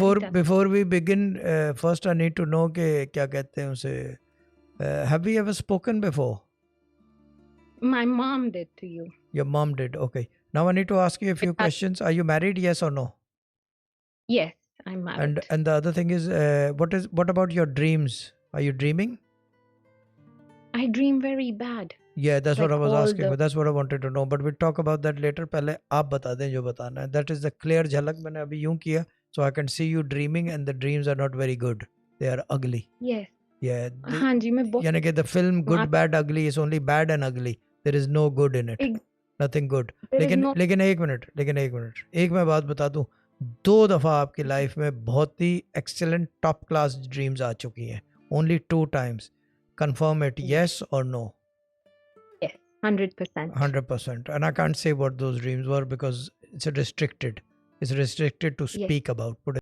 before we begin, first I need to know कि क्या कहते हैं उसे. Have we ever spoken before? My mom did to you. Your mom did. Okay. Now I need to ask you a few questions. Are you married? Yes or no? Yes, I'm married. And the other thing is, what about your dreams? Are you dreaming? I dream very bad. Yeah, that's what I Like was all asking. the That's what I wanted to know. But we'll talk about that later. पहले आप बता दें जो बताना है. That is the clear झलक मैंने अभी यूं किया. So I can see you dreaming and the dreams are not very good. They are ugly. yes. Yeah. हाँ जी, मैं बहुत यानी कि the film Good, आप- Bad, Ugly is only bad and ugly. There is no good in it. ex- Nothing good. there is लेकिन no लेकिन एक minute एक मैं बात बता दूं. 2 दफ़ा आपकी लाइफ में बहुत ही excellent top class dreams आ चुकी हैं. Only 2 times. Confirm it, yes or no? yes, 100%. 100%. And I can't say what those dreams were because it's restricted. It's restricted to Yes. speak about. Put it